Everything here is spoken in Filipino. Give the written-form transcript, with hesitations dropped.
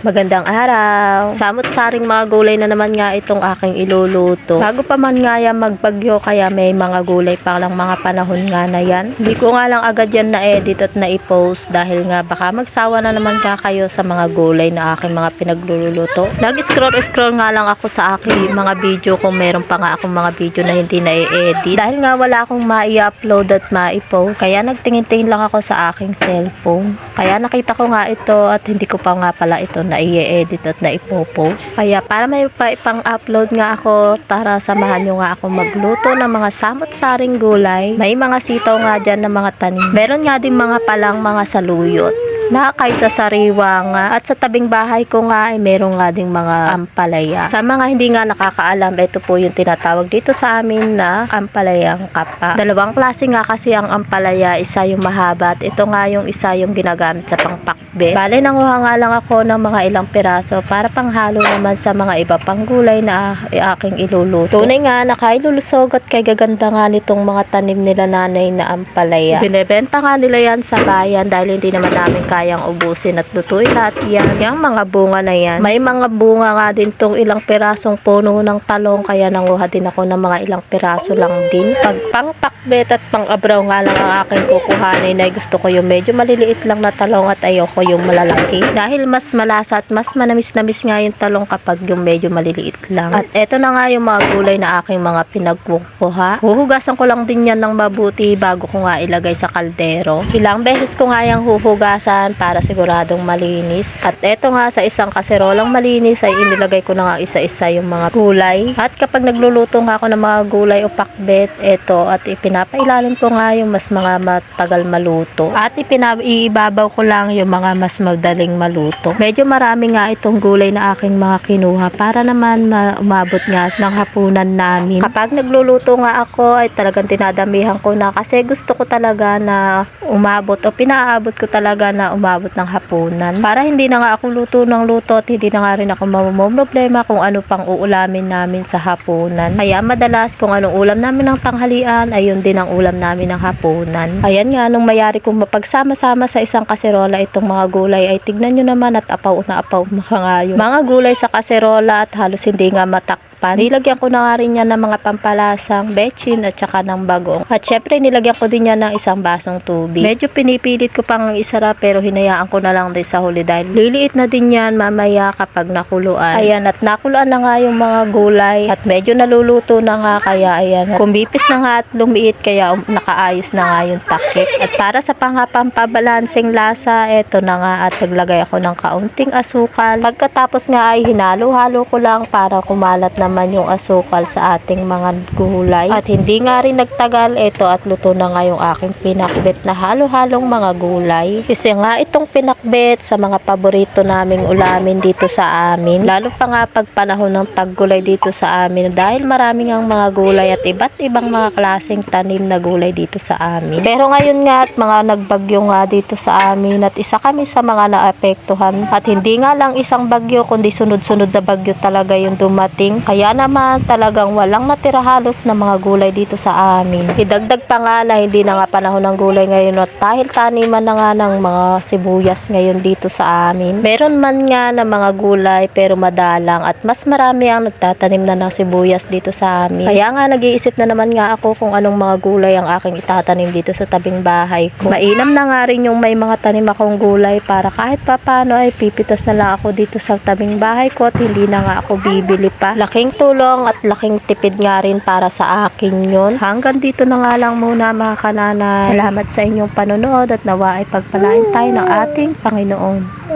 Magandang araw. Samot-saring mga gulay na naman nga itong aking iluluto. Bago pa man nga yan magbagyo, kaya may mga gulay pa lang mga panahon nga na yan. Hindi ko nga lang agad yan na-edit at na-post dahil nga baka magsawa na naman ka kayo sa mga gulay na aking mga pinagluluto. Nag-scroll nga lang ako sa aking mga video kung meron pa nga akong mga video na hindi na-edit. Dahil nga wala akong ma-upload at ma-post. Kaya nagtingin-tingin lang ako sa aking cellphone. Kaya nakita ko nga ito at hindi ko pa nga pala ito na i-edit at na ipopost. Kaya para may pang upload nga ako, tara samahan nyo nga ako magluto ng mga samot-saring gulay. May mga sitaw nga dyan na mga tanim. Meron nga din mga palang mga saluyot na kaysa sariwa nga. At sa tabing bahay ko nga ay meron nga ding mga ampalaya. Sa mga hindi nga nakakaalam, ito po yung tinatawag dito sa amin na ampalayang kapa. Dalawang klase nga kasi ang ampalaya, isa yung mahaba at ito nga yung isa yung ginagamit sa pangpakbe. Bale, nanguha nga lang ako ng mga ilang piraso para panghalo naman sa mga iba pang gulay na aking iluluto. Tunay nga nakailulusog at kay gaganda nga nitong mga tanim nila nanay na ampalaya. Binebenta nga nila yan sa bayan dahil hindi naman namin kayang ubusin at lutuin lahat yan. Yung mga bunga na yan. May mga bunga nga din tong ilang pirasong puno ng talong, kaya nanguha din ako ng mga ilang piraso lang din. Pag pangpakbet at pang-abraw nga lang ang aking kukuhanin ay gusto ko yung medyo maliliit lang na talong at ayoko yung malalaki. Dahil mas malasa at mas manamis-namis nga yung talong kapag yung medyo maliliit lang. At eto na nga yung mga gulay na aking mga pinagkukuha. Huhugasan ko lang din yan ng mabuti bago ko nga ilagay sa kaldero. Ilang beses ko nga yung huhugasan para siguradong malinis. At eto nga sa isang kaserolang malinis ay inilagay ko na nga isa-isa yung mga gulay. At kapag nagluluto nga ako ng mga gulay o pakbet, eto at ipinapailalim ko nga yung mas mga matagal maluto. At iibabaw ko lang yung mga mas madaling maluto. Medyo marami nga itong gulay na aking mga kinuha para naman umabot nga ng hapunan namin. Kapag nagluluto nga ako ay talagang tinadamihan ko na kasi gusto ko talaga na umabot o pinaabot ko talaga na umabot ng hapunan. Para hindi na nga ako luto ng luto at hindi na nga rin ako problema kung ano pang uulamin namin sa hapunan. Kaya madalas kung anong ulam namin ng tanghalian, ayun din ang ulam namin ng hapunan. Ayan nga, nung mayari kong mapagsama-sama sa isang kaserola itong mga gulay ay tignan nyo naman at apaw na apaw nga yung mga gulay sa kaserola at halos hindi nga matakpan. Nilagyan ko na nga rin yan ng mga pampalasang betchin at saka ng bagong. At syempre nilagyan ko din yan ng isang basong tubig. Medyo pinipilit ko pang isara pero hinayaan ko na lang din sa huli dahil liliit na din yan mamaya kapag nakuluan. Ayan, at nakuluan na nga yung mga gulay at medyo naluluto na nga, kaya ayan, kumbipis na nga at lumiit kaya nakaayos na nga yung takip. At para sa pampabalanseng lasa, eto na nga at naglagay ako ng kaunting asukal. Pagkatapos nga ay hinalo-halo ko lang para kumalat naman yung asukal sa ating mga gulay. At hindi nga rin nagtagal ito at luto na nga yung aking pinakbet na halo-halong mga gulay. Kasi nga itong pinakbet sa mga paborito naming ulamin dito sa amin. Lalo pa nga pag panahon ng taggulay dito sa amin dahil maraming ang mga gulay at iba't ibang mga klaseng tanim na gulay dito sa amin. Pero ngayon nga at mga nagbagyo nga dito sa amin at isa kami sa mga naapektuhan. At hindi nga lang isang bagyo kundi sunod-sunod na bagyo talaga yung dumating. Kaya naman talagang walang natira halos na mga gulay dito sa amin. Idagdag pa nga na hindi na nga panahon ng gulay ngayon at dahil taniman na nga ng mga sibuyas ngayon dito sa amin. Meron man nga na mga gulay pero madalang at mas marami ang nagtatanim na ng sibuyas dito sa amin. Kaya nga nag-iisip na naman nga ako kung anong mga gulay ang aking itatanim dito sa tabing bahay ko. Mainam na nga rin yung may mga tanim akong gulay para kahit papano ay pipitas na lang ako dito sa tabing bahay ko at hindi na nga ako bibili pa. Laking tulong at laking tipid nga rin para sa akin yun. Hanggang dito na nga lang muna mga kananay. Salamat sa inyong panonood at nawa ay pagpalain tayo ng ating Panginoon.